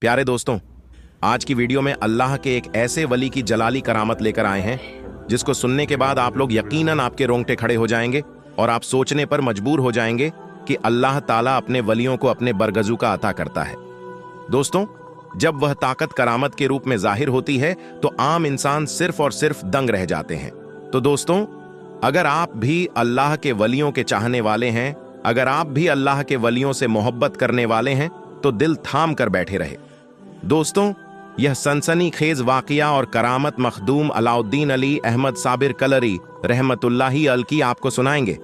प्यारे दोस्तों, आज की वीडियो में अल्लाह के एक ऐसे वली की जलाली करामत लेकर आए हैं जिसको सुनने के बाद आप लोग यकीनन आपके रोंगटे खड़े हो जाएंगे और आप सोचने पर मजबूर हो जाएंगे कि अल्लाह ताला अपने वलियों को अपने बरगजू का अता करता है। दोस्तों, जब वह ताकत करामत के रूप में जाहिर होती है तो आम इंसान सिर्फ और सिर्फ दंग रह जाते हैं। तो दोस्तों, अगर आप भी अल्लाह के वलियों के चाहने वाले हैं, अगर आप भी अल्लाह के वलियों से मोहब्बत करने वाले हैं तो दिल थाम कर बैठे रहे। दोस्तों, यह सनसनीखेज वाकया और करामत मखदूम अलाउद्दीन अली अहमद साबिर कलरी रहमतुल्लाही अल की आपको सुनाएंगे।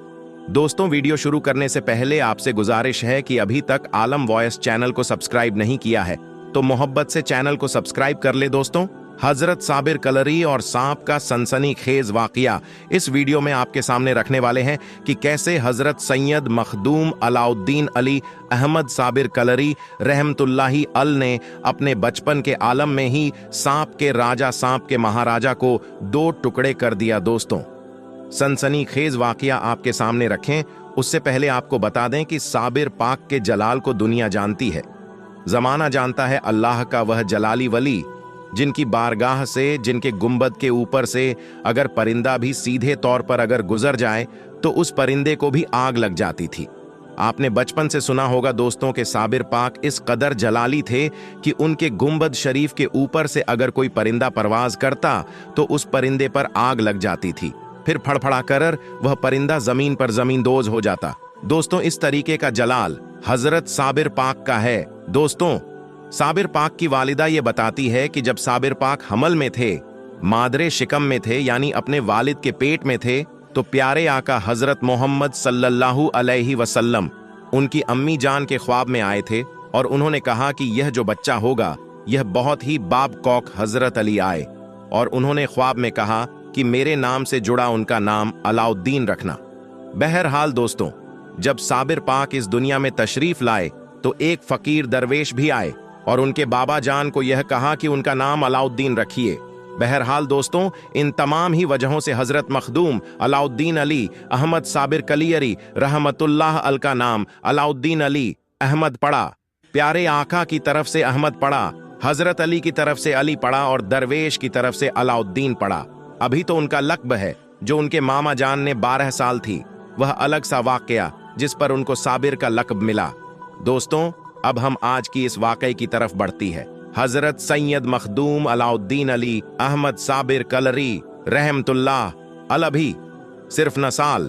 दोस्तों, वीडियो शुरू करने से पहले आपसे गुजारिश है कि अभी तक आलम वॉइस चैनल को सब्सक्राइब नहीं किया है तो मोहब्बत से चैनल को सब्सक्राइब कर ले। दोस्तों, हजरत साबिर कलरी और सांप का सनसनीखेज वाकया इस वीडियो में आपके सामने रखने वाले हैं कि कैसे हजरत सैयद मखदूम अलाउद्दीन अली अहमद साबिर कलरी रहमतुल्लाही अल ने अपने बचपन के आलम में ही सांप के राजा, सांप के महाराजा को दो टुकड़े कर दिया। दोस्तों, सनसनीखेज वाकया आपके सामने रखें उससे पहले आपको बता दें कि साबिर पाक के जलाल को दुनिया जानती है, जमाना जानता है। अल्लाह का वह जलाली वली जिनकी बारगाह से, जिनके गुंबद के ऊपर से अगर परिंदा भी सीधे तौर पर अगर गुजर जाए तो उस परिंदे को भी आग लग जाती थी। आपने बचपन से सुना होगा दोस्तों के साबिर पाक इस कदर जलाली थे कि उनके गुंबद शरीफ के ऊपर से अगर कोई परिंदा परवाज करता तो उस परिंदे पर आग लग जाती थी, फिर फड़फड़ा कर वह परिंदा जमीन पर जमींदोज हो जाता। दोस्तों, इस तरीके का जलाल हजरत साबिर पाक का है। दोस्तों, साबिर पाक की वालिदा ये बताती है कि जब साबिर पाक हमल में थे, मादरे शिकम में थे, यानी अपने वालिद के पेट में थे, तो प्यारे आका हजरत मोहम्मद सल्लल्लाहु अलैहि वसल्लम उनकी अम्मी जान के ख्वाब में आए थे और उन्होंने कहा कि यह जो बच्चा होगा यह बहुत ही बाबकौक हजरत अली आए, और उन्होंने ख्वाब में कहा कि मेरे नाम से जुड़ा उनका नाम अलाउद्दीन रखना। बहरहाल दोस्तों, जब साबिर पाक इस दुनिया में तशरीफ लाए तो एक फकीर दरवेश भी आए और उनके बाबा जान को यह कहा कि उनका नाम अलाउद्दीन रखिए। बहरहाल दोस्तों, इन तमाम ही वजहों से हजरत मखदूम अलाउद्दीन अली अहमद साबिर कलियरी रहमतुल्लाह अल का नाम अलाउद्दीन अली अहमद पड़ा। प्यारे आका की तरफ से अहमद पड़ा, हजरत अली की तरफ से अली पड़ा और दरवेश की तरफ से अलाउद्दीन पड़ा। अभी तो उनका लक़ब है जो उनके मामा जान ने 12 साल थी, वह अलग सा वाकया जिस पर उनको साबिर का लक़ब मिला। दोस्तों, अब हम आज की इस वाकये की तरफ बढ़ती है। हजरत सैयद मखदूम अलाउद्दीन अली अहमद साबिर कलरी रहमतुल्लाह अल अभी सिर्फ 9 साल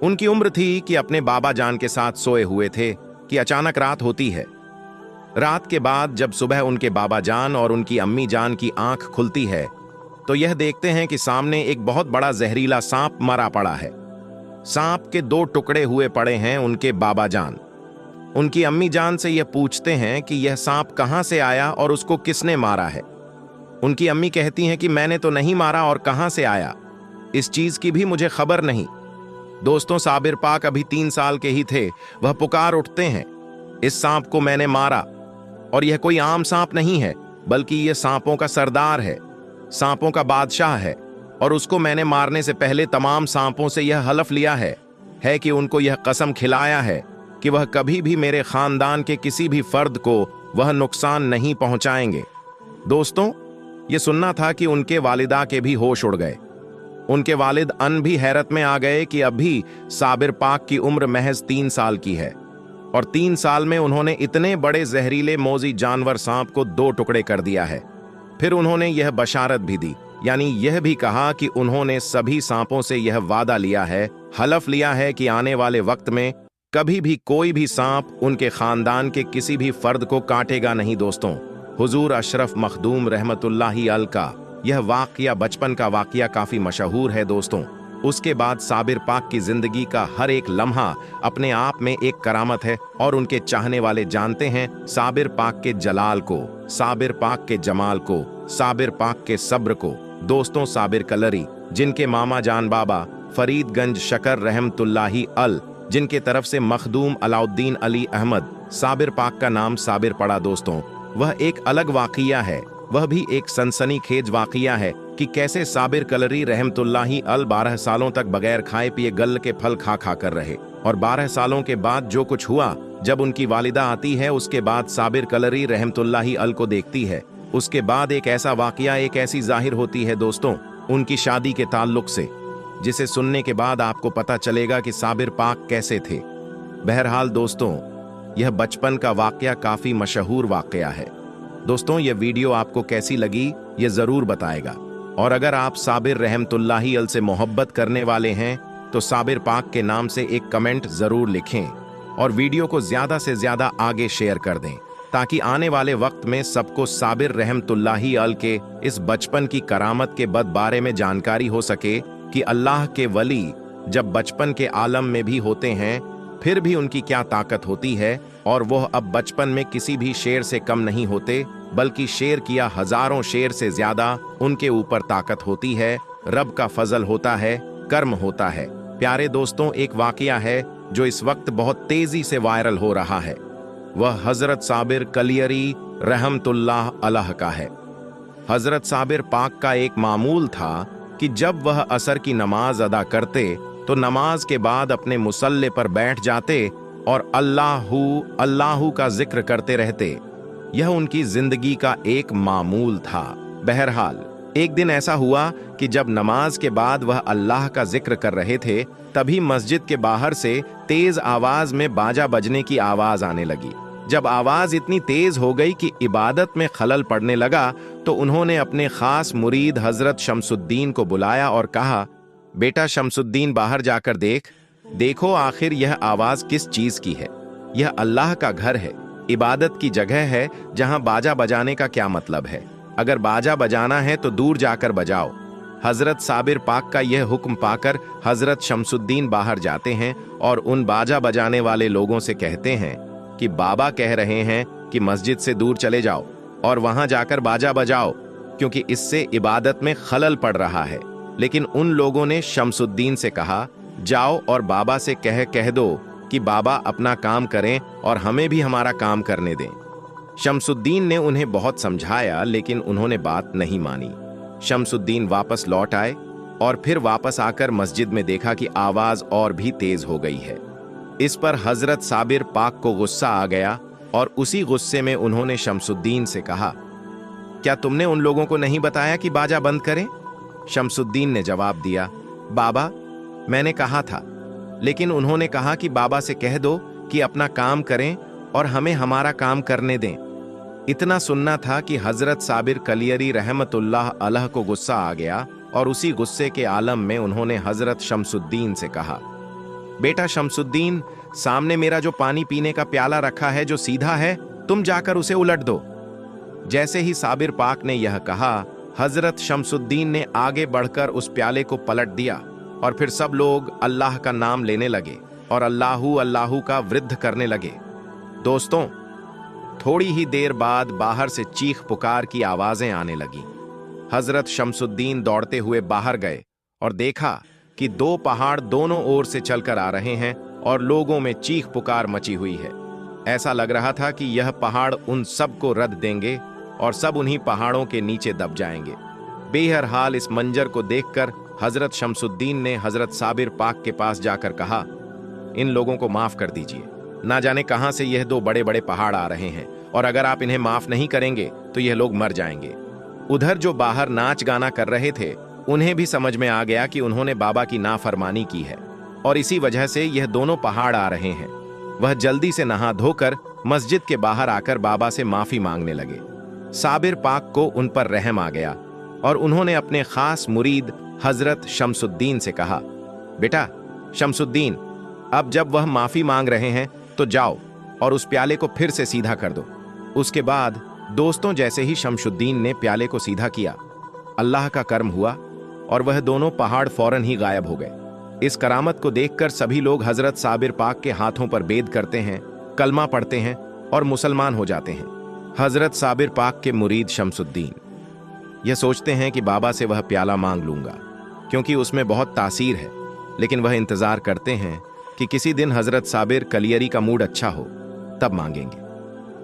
उनकी उम्र थी कि अपने बाबा जान के साथ सोए हुए थे कि अचानक रात होती है। रात के बाद जब सुबह उनके बाबा जान और उनकी अम्मी जान की आंख खुलती है तो यह देखते हैं कि सामने एक बहुत बड़ा जहरीला सांप मरा पड़ा है। सांप के 2 टुकड़े हुए पड़े हैं उनके बाबा जान। उनकी अम्मी जान से यह पूछते हैं कि यह सांप कहां से आया और उसको किसने मारा है। उनकी अम्मी कहती हैं कि मैंने तो नहीं मारा और कहां से आया, इस चीज की भी मुझे खबर नहीं। दोस्तों, साबिर पाक अभी 3 साल के ही थे। वह पुकार उठते हैं, इस सांप को मैंने मारा, और यह कोई आम सांप नहीं है बल्कि यह सांपों का सरदार है, सांपों का बादशाह है, और उसको मैंने मारने से पहले तमाम सांपों से यह हलफ लिया है कि उनको यह कसम खिलाया है कि वह कभी भी मेरे खानदान के किसी भी फर्द को वह नुकसान नहीं पहुंचाएंगे। दोस्तों, ये सुनना था कि उनके वालिदा के भी होश उड़ गए। उनके वालिद अन भी हैरत में आ गए कि अभी साबिर पाक की उम्र महज 3 साल की है और 3 साल में उन्होंने इतने बड़े जहरीले मोजी जानवर सांप को 2 टुकड़े कर दिया है। फिर उन्होंने यह बशारत भी दी, यानी यह भी कहा कि उन्होंने सभी सांपों से यह वादा लिया है, हलफ लिया है कि आने वाले वक्त में कभी भी कोई भी सांप उनके खानदान के किसी भी फर्द को काटेगा नहीं। दोस्तों, हुजूर अशरफ मखदूम रहमतुल्लाही अल का यह वाकया, बचपन का वाकया, काफी मशहूर है। दोस्तों, उसके बाद साबिर पाक की जिंदगी का हर एक लम्हा अपने आप में एक करामत है और उनके चाहने वाले जानते हैं साबिर पाक के जलाल को, साबिर पाक के जमाल को, साबिर पाक के सब्र को। दोस्तों, साबिर कलरी जिनके मामा जान बाबा फरीदगंज शकर रहमतुल्लाही अल, जिनके तरफ से मखदूम अलाउद्दीन अली अहमद साबिर पाक का नाम साबिर पड़ा। दोस्तों, वह एक अलग वाकया है, वह भी एक सनसनीखेज वाकया है कि कैसे साबिर कलरी रहमतुल्लाही अल 12 सालों तक बगैर खाए पिए गल के फल खा खा कर रहे और 12 सालों के बाद जो कुछ हुआ जब उनकी वालिदा आती है उसके बाद साबिर कलरी रहमतुल्लाही अल को देखती है। उसके बाद एक ऐसा वाकया, एक ऐसी जाहिर होती है दोस्तों उनकी शादी के ताल्लुक से, जिसे सुनने के बाद आपको पता चलेगा कि साबिर पाक कैसे थे। बहरहाल दोस्तों, यह बचपन का वाकया काफी मशहूर वाकया है। दोस्तों, यह वीडियो आपको कैसी लगी ये जरूर बताएगा, और अगर आप साबिर रहमतुल्लाही अल से मोहब्बत करने वाले हैं तो साबिर पाक के नाम से एक कमेंट जरूर लिखें और वीडियो को ज्यादा से ज्यादा आगे शेयर कर दें, ताकि आने वाले वक्त में सबको साबिर रहमतुल्लाही अल के इस बचपन की करामत के बारे में जानकारी हो सके कि अल्लाह के वली जब बचपन के आलम में भी होते हैं फिर भी उनकी क्या ताकत होती है, और वह अब बचपन में किसी भी शेर से कम नहीं होते, बल्कि शेर किया हजारों शेर से ज्यादा उनके ऊपर ताकत होती है। रब का फजल होता है, कर्म होता है। प्यारे दोस्तों, एक वाकया है जो इस वक्त बहुत तेजी से वायरल हो रहा है, वह हजरत साबिर कलियरी रहमतुल्लाह अलैह का है। हजरत साबिर पाक का एक मामूल था कि जब वह असर की नमाज अदा करते तो नमाज के बाद अपने मुसल्ले पर बैठ जाते और अल्लाहू अल्लाहू का जिक्र करते रहते। यह उनकी जिंदगी का एक मामूल था। बहरहाल एक दिन ऐसा हुआ कि जब नमाज के बाद वह अल्लाह का जिक्र कर रहे थे, तभी मस्जिद के बाहर से तेज आवाज में बाजा बजने की आवाज आने लगी। जब आवाज इतनी तेज हो गई कि इबादत में खलल पड़ने लगा, तो उन्होंने अपने खास मुरीद हजरत शमसुद्दीन को बुलाया और कहा, बेटा शमसुद्दीन, बाहर जाकर देखो आखिर यह आवाज किस चीज की है। यह अल्लाह का घर है, इबादत की जगह है, जहां बाजा बजाने का क्या मतलब है। अगर बाजा बजाना है तो दूर जाकर बजाओ। हजरत साबिर पाक का यह हुक्म पाकर हजरत शमसुद्दीन बाहर जाते हैं और उन बाजा बजाने वाले लोगों से कहते हैं कि बाबा कह रहे हैं कि मस्जिद से दूर चले जाओ और वहां जाकर बाजा बजाओ, क्योंकि इससे इबादत में खलल पड़ रहा है। लेकिन उन लोगों ने शमसुद्दीन से कहा, जाओ और बाबा से कह दो कि बाबा अपना काम करें और हमें भी हमारा काम करने दें। शमसुद्दीन ने उन्हें बहुत समझाया, लेकिन उन्होंने बात नहीं मानी। शमसुद्दीन वापस लौट आए और फिर वापस आकर मस्जिद में देखा कि आवाज और भी तेज हो गई है। इस पर हजरत साबिर पाक को गुस्सा आ गया और उसी गुस्से में उन्होंने शमसुद्दीन से कहा, क्या तुमने उन लोगों को नहीं बताया कि बाजा बंद करें? शमसुद्दीन ने जवाब दिया, बाबा मैंने कहा था, लेकिन उन्होंने कहा कि बाबा से कह दो कि अपना काम करें और हमें हमारा काम करने दें। इतना सुनना था कि हजरत साबिर कलियरी रहमतुल्लाह अलैह को गुस्सा आ गया और उसी गुस्से के आलम में उन्होंने हजरत शमसुद्दीन से कहा, बेटा शमसुद्दीन, सामने मेरा जो पानी पीने का प्याला रखा है जो सीधा है, तुम जाकर उसे उलट दो। जैसे ही साबिर पाक ने यह कहा, हजरत शमसुद्दीन ने आगे बढ़कर उस प्याले को पलट दिया और फिर सब लोग अल्लाह का नाम लेने लगे और अल्लाहू अल्लाहू का वृद्ध करने लगे। दोस्तों, थोड़ी ही देर बाद बाहर से चीख पुकार की आवाजें आने लगी। हजरत शमसुद्दीन दौड़ते हुए बाहर गए और देखा कि दो पहाड़ दोनों ओर से चलकर आ रहे हैं और लोगों में चीख पुकार मची हुई है। ऐसा लग रहा था कि यह पहाड़ उन सब को रद देंगे और सब उन्हीं पहाड़ों के नीचे दब जाएंगे। बेहरहाल इस मंजर को देखकर हजरत शमसुद्दीन ने हजरत साबिर पाक के पास जाकर कहा, इन लोगों को माफ कर दीजिए, ना जाने कहां से यह दो बड़े बड़े पहाड़ आ रहे हैं, और अगर आप इन्हें माफ नहीं करेंगे तो यह लोग मर जाएंगे। उधर जो बाहर नाच गाना कर रहे थे, उन्हें भी समझ में आ गया कि उन्होंने बाबा की नाफरमानी की है और इसी वजह से यह दोनों पहाड़ आ रहे हैं। वह जल्दी से नहा धोकर मस्जिद के बाहर आकर बाबा से माफी मांगने लगे। साबिर पाक को उन पर रहम आ गया और उन्होंने अपने खास मुरीद हजरत शमसुद्दीन से कहा, बेटा शमसुद्दीन, अब जब वह माफी मांग रहे हैं तो जाओ और उस प्याले को फिर से सीधा कर दो। उसके बाद दोस्तों, जैसे ही शमसुद्दीन ने प्याले को सीधा किया, अल्लाह का कर्म हुआ और वह दोनों पहाड़ फौरन ही गायब हो गए। इस करामत को देखकर सभी लोग हजरत साबिर पाक के हाथों पर बेद करते हैं, कलमा पढ़ते हैं और मुसलमान हो जाते हैं। हजरत साबिर पाक के मुरीद शमसुद्दीन यह सोचते हैं कि बाबा से वह प्याला मांग लूंगा, क्योंकि उसमें बहुत तासीर है, लेकिन वह इंतजार करते हैं कि किसी दिन हजरत साबिर कलियरी का मूड अच्छा हो, तब मांगेंगे।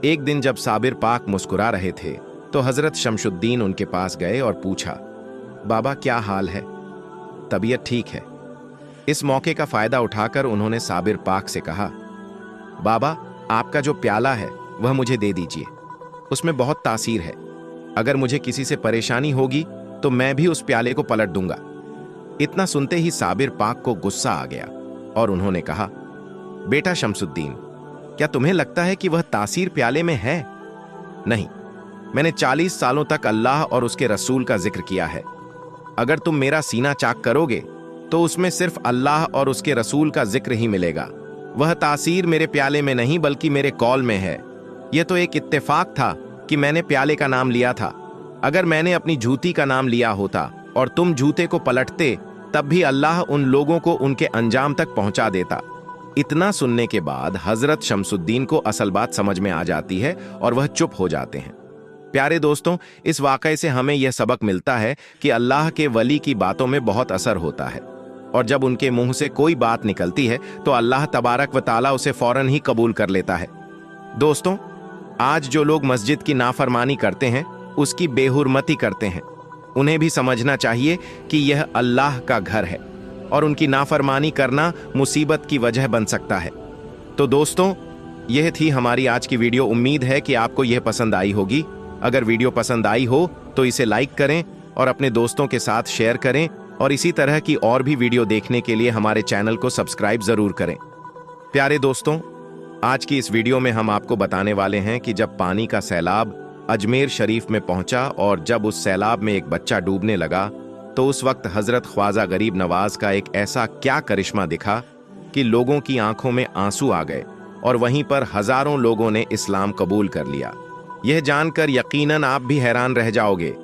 एक दिन जब साबिर पाक मुस्कुरा रहे थे तो हजरत शमसुद्दीन उनके पास गए और पूछा, बाबा क्या हाल है? तबीयत ठीक है?। इस मौके का फायदा उठाकर उन्होंने साबिर पाक से कहा, बाबा आपका जो प्याला है वह मुझे दे दीजिए, उसमें बहुत तासीर है। अगर मुझे किसी से परेशानी होगी तो मैं भी उस प्याले को पलट दूंगा। इतना सुनते ही साबिर पाक को गुस्सा आ गया और उन्होंने कहा, बेटा शमसुद्दीन, क्या तुम्हें लगता है कि वह तासीर प्याले में है? नहीं, मैंने 40 सालों तक अल्लाह और उसके रसूल का जिक्र किया है। अगर तुम मेरा सीना चाक करोगे तो उसमें सिर्फ अल्लाह और उसके रसूल का जिक्र ही मिलेगा। वह तासीर मेरे प्याले में नहीं बल्कि मेरे कौल में है। यह तो एक इत्तेफाक था कि मैंने प्याले का नाम लिया था। अगर मैंने अपनी जूती का नाम लिया होता और तुम जूते को पलटते तब भी अल्लाह उन लोगों को उनके अंजाम तक पहुंचा देता। इतना सुनने के बाद हजरत शमसुद्दीन को असल बात समझ में आ जाती है और वह चुप हो जाते हैं। प्यारे दोस्तों, इस वाकये से हमें यह सबक मिलता है कि अल्लाह के वली की बातों में बहुत असर होता है और जब उनके मुंह से कोई बात निकलती है तो अल्लाह तबारक व ताला उसे फौरन ही कबूल कर लेता है। दोस्तों, आज जो लोग मस्जिद की नाफरमानी करते हैं उसकी बेहुरमती करते हैं। उन्हें भी समझना चाहिए कि यह अल्लाह का घर है और उनकी नाफरमानी करना मुसीबत की वजह बन सकता है। तो दोस्तों, यह थी हमारी आज की वीडियो। उम्मीद है कि आपको यह पसंद आई होगी। अगर वीडियो पसंद आई हो तो इसे लाइक करें और अपने दोस्तों के साथ शेयर करें और इसी तरह की और भी वीडियो देखने के लिए हमारे चैनल को सब्सक्राइब जरूर करें। प्यारे दोस्तों, आज की इस वीडियो में हम आपको बताने वाले हैं कि जब पानी का सैलाब अजमेर शरीफ में पहुंचा और जब उस सैलाब में एक बच्चा डूबने लगा तो उस वक्त हजरत ख्वाजा गरीब नवाज का एक ऐसा क्या करिश्मा दिखा कि लोगों की आंखों में आंसू आ गए और वहीं पर हजारों लोगों ने इस्लाम कबूल कर लिया। यह जानकर यकीनन आप भी हैरान रह जाओगे।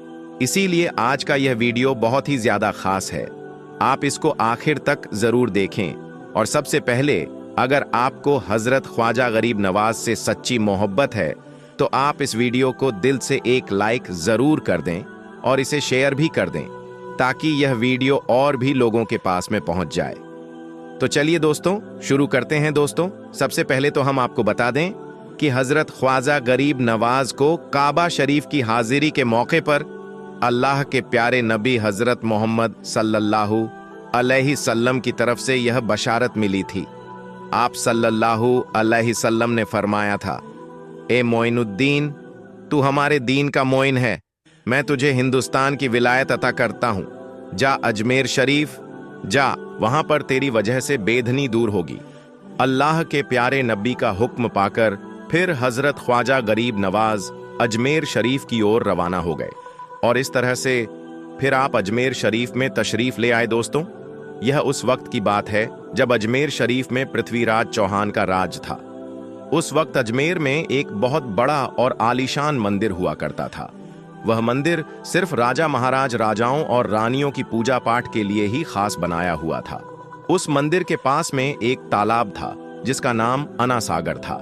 इसीलिए आज का यह वीडियो बहुत ही ज्यादा खास है। आप इसको आखिर तक जरूर देखें और सबसे पहले, अगर आपको हजरत ख्वाजा गरीब नवाज से सच्ची मोहब्बत है तो आप इस वीडियो को दिल से एक लाइक जरूर कर दें और इसे शेयर भी कर दें ताकि यह वीडियो और भी लोगों के पास में पहुंच जाए। तो चलिए दोस्तों, शुरू करते हैं। दोस्तों, सबसे पहले तो हम आपको बता दें कि हजरत ख्वाजा गरीब नवाज को काबा शरीफ की हाजिरी के मौके पर अल्लाह के प्यारे नबी हजरत मोहम्मद सल्लल्लाहु अलैहि सल्लम की तरफ से यह बशारत मिली थी। आप सल्लल्लाहु अलैहि सल्लम ने फरमाया था, ए मोइनुद्दीन, तू हमारे दीन का मोइन है। मैं तुझे हिंदुस्तान की विलायत अता करता हूं। जा अजमेर शरीफ जा, वहां पर तेरी वजह से बेधनी दूर होगी। अल्लाह के प्यारे नबी का हुक्म पाकर फिर हजरत ख्वाजा गरीब नवाज अजमेर शरीफ की ओर रवाना हो गए और इस तरह से फिर आप अजमेर शरीफ में तशरीफ ले आए। दोस्तों, यह उस वक्त की बात है जब अजमेर शरीफ में पृथ्वीराज चौहान का राज था। उस वक्त अजमेर में एक बहुत बड़ा और आलीशान मंदिर हुआ करता था। वह मंदिर सिर्फ राजा महाराज, राजाओं और रानियों की पूजा पाठ के लिए ही खास बनाया हुआ था। उस मंदिर के पास में एक तालाब था जिसका नाम अना सागर था।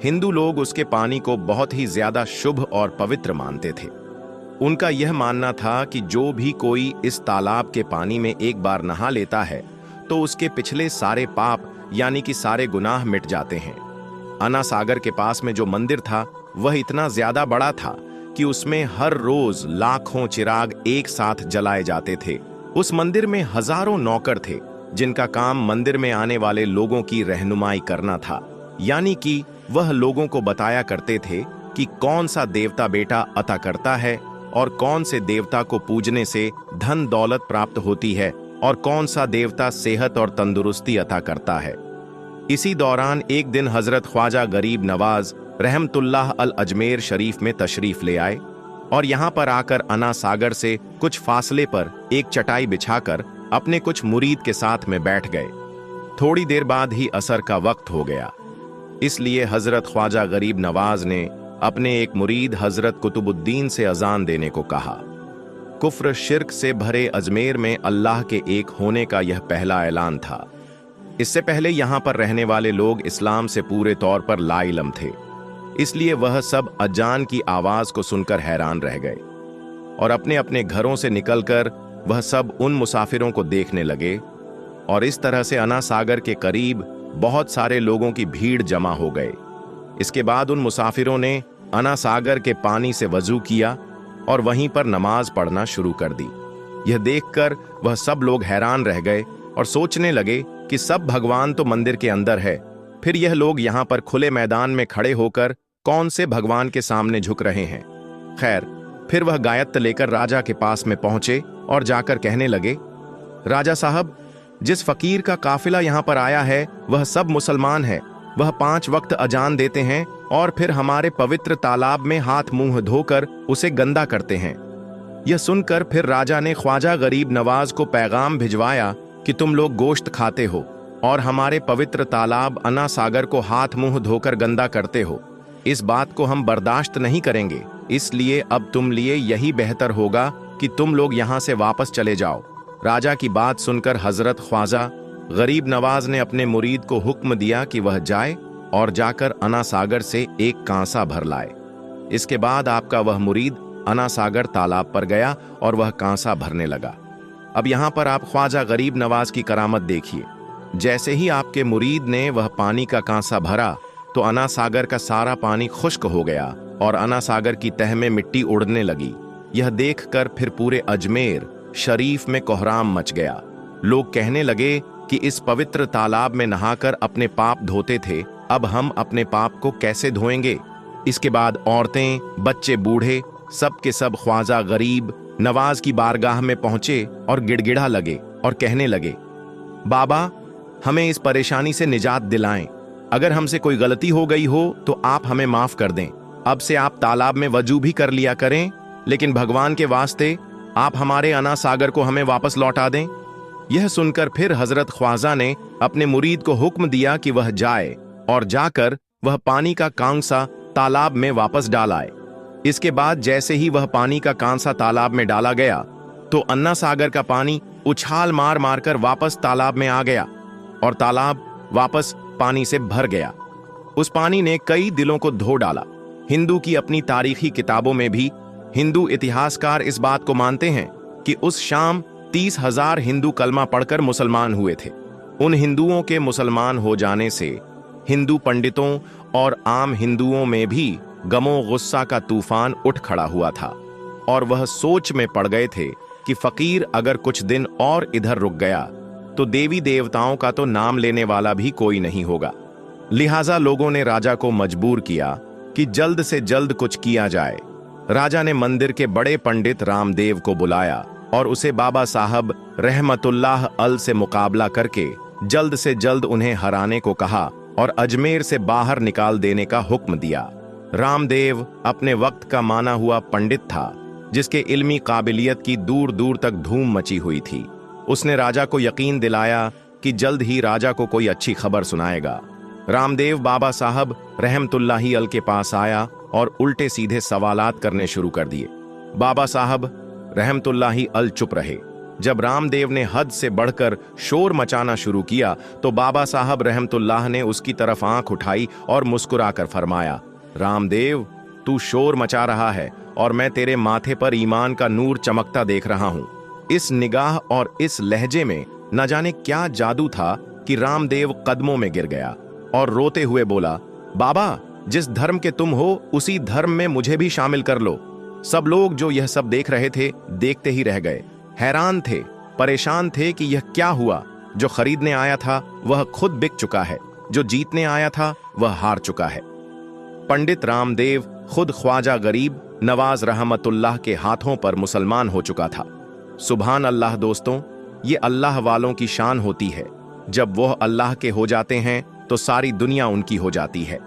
हिंदू लोग उसके पानी को बहुत ही ज्यादा शुभ और पवित्र मानते थे। उनका यह मानना था कि जो भी कोई इस तालाब के पानी में एक बार नहा लेता है तो उसके पिछले सारे पाप यानी कि सारे गुनाह मिट जाते हैं। अना सागर के पास में जो मंदिर था वह इतना ज्यादा बड़ा था कि उसमें हर रोज लाखों चिराग एक साथ जलाए जाते थे। उस मंदिर में हजारों नौकर थे जिनका काम मंदिर में आने वाले लोगों की रहनुमाई करना था, यानी कि वह लोगों को बताया करते थे कि कौन सा देवता बेटा अता करता है और कौन से देवता को पूजने से धन दौलत प्राप्त होती है और कौन सा देवता सेहत और तंदुरुस्ती अता करता है। इसी दौरान एक दिन हजरत ख्वाजा गरीब नवाज रहमतुल्लाह अल अजमेर शरीफ में तशरीफ ले आए और यहाँ पर आकर अना सागर से कुछ फासले पर एक चटाई बिछाकर अपने कुछ मुरीद के साथ में बैठ गए। थोड़ी देर बाद ही असर का वक्त हो गया, इसलिए हजरत ख्वाजा गरीब नवाज ने अपने एक मुरीद हजरत कुतुबुद्दीन से अजान देने को कहा। कुफ्र शिर्क से भरे अजमेर में अल्लाह के एक होने का यह पहला ऐलान था। इससे पहले यहाँ पर रहने वाले लोग इस्लाम से पूरे तौर पर लाइलम थे, इसलिए वह सब अजान की आवाज को सुनकर हैरान रह गए और अपने अपने घरों से निकलकर वह सब उन मुसाफिरों को देखने लगे और इस तरह से अना सागर के करीब बहुत सारे लोगों की भीड़ जमा हो गए। इसके बाद उन मुसाफिरों ने अना सागर के पानी से वजू किया और वहीं पर नमाज पढ़ना शुरू कर दी। यह देखकर वह सब लोग हैरान रह गए और सोचने लगे कि सब भगवान तो मंदिर के अंदर है फिर यह लोग यहाँ पर खुले मैदान में खड़े होकर कौन से भगवान के सामने झुक रहे हैं। खैर, फिर वह गायत्त लेकर राजा के पास में पहुंचे और जाकर कहने लगे, राजा साहब, जिस फकीर का काफिला यहाँ पर आया है वह सब मुसलमान है। वह 5 वक्त अजान देते हैं और फिर हमारे पवित्र तालाब में हाथ मुंह धोकर उसे गंदा करते हैं। यह सुनकर फिर राजा ने ख्वाजा गरीब नवाज को पैगाम भिजवाया कि तुम लोग गोश्त खाते हो और हमारे पवित्र तालाब अना सागर को हाथ मुंह धोकर गंदा करते हो। इस बात को हम बर्दाश्त नहीं करेंगे, इसलिए अब तुम लिए यही बेहतर होगा कि तुम लोग यहाँ से वापस चले जाओ। राजा की बात सुनकर हजरत ख्वाजा गरीब नवाज ने अपने मुरीद को हुक्म दिया कि वह जाए और जाकर अना सागर से एक कांसा भर लाए। इसके बाद आपका वह मुरीद अना सागर तालाब पर गया और वह कांसा भरने लगा। अब यहाँ पर आप ख्वाजा गरीब नवाज की करामत देखिए। जैसे ही आपके मुरीद ने वह पानी का कांसा भरा तो अना सागर का सारा पानी खुश्क हो गया और अना सागर की तह में मिट्टी उड़ने लगी। यह देखकर फिर पूरे अजमेर शरीफ में कोहराम मच गया। लोग कहने लगे कि इस पवित्र तालाब में नहाकर अपने पाप धोते थे, अब हम अपने पाप को कैसे धोएंगे। इसके बाद औरतें, बच्चे, बूढ़े सब के सब ख्वाजा गरीब नवाज की बारगाह में पहुंचे और गिड़गिड़ा लगे और कहने लगे, बाबा, हमें इस परेशानी से निजात दिलाएं। अगर हमसे कोई गलती हो गई हो तो आप हमें माफ कर दें। अब से आप तालाब में वजू भी कर लिया करें, लेकिन भगवान के वास्ते आप हमारे अना सागर को हमें वापस लौटा दें। यह सुनकर फिर हजरत ख्वाजा ने अपने मुरीद को हुक्म दिया कि वह जाए और जाकर वह पानी का कांसा तालाब में वापस डालाए। इसके बाद जैसे ही वह पानी का कांसा तालाब में डाला गया तो अन्ना सागर का पानी उछाल मार मारकर वापस तालाब में आ गया और तालाब वापस पानी से भर गया। उस पानी ने कई दिलों को धो डाला। हिंदू की अपनी तारीखी किताबों में भी हिंदू इतिहासकार इस बात को मानते हैं कि उस शाम 30,000 हिंदू कलमा पढ़कर मुसलमान हुए थे। उन हिंदुओं के मुसलमान हो जाने से हिंदू पंडितों और आम हिंदुओं में भी गमो गुस्सा का तूफान उठ खड़ा हुआ था और वह सोच में पड़ गए थे कि फकीर अगर कुछ दिन और इधर रुक गया तो देवी देवताओं का तो नाम लेने वाला भी कोई नहीं होगा। लिहाजा लोगों ने राजा को मजबूर किया कि जल्द से जल्द कुछ किया जाए। राजा ने मंदिर के बड़े पंडित रामदेव को बुलाया और उसे बाबा साहब रहमतुल्लाह अल से मुकाबला करके जल्द से जल्द उन्हें हराने को कहा और अजमेर से बाहर निकाल देने का हुक्म दिया। रामदेव अपने वक्त का माना हुआ पंडित था, जिसके इल्मी काबिलियत की दूर दूर तक धूम मची हुई थी। उसने राजा को यकीन दिलाया कि जल्द ही राजा को कोई अच्छी खबर सुनाएगा। रामदेव बाबा साहब रहमतुल्लाही अल के पास आया और उल्टे सीधे सवालात करने शुरू कर दिए। बाबा साहब रहमतुल्लाही अल चुप रहे। जब रामदेव ने हद से बढ़कर शोर मचाना शुरू किया तो बाबा साहब रहमतुल्लाह ने उसकी तरफ आंख उठाई और मुस्कुराकर फरमाया, रामदेव, तू शोर मचा रहा है और मैं तेरे माथे पर ईमान का नूर चमकता देख रहा हूं। इस निगाह और इस लहजे में न जाने क्या जादू था कि रामदेव कदमों में गिर गया और रोते हुए बोला, बाबा, जिस धर्म के तुम हो उसी धर्म में मुझे भी शामिल कर लो। सब लोग जो यह सब देख रहे थे देखते ही रह गए, हैरान थे, परेशान थे कि यह क्या हुआ। जो खरीदने आया था वह खुद बिक चुका है, जो जीतने आया था वह हार चुका है। पंडित रामदेव खुद ख्वाजा गरीब नवाज रहमतुल्लाह के हाथों पर मुसलमान हो चुका था। सुभान अल्लाह दोस्तों, ये अल्लाह वालों की शान होती है। जब वह अल्लाह के हो जाते हैं तो सारी दुनिया उनकी हो जाती है।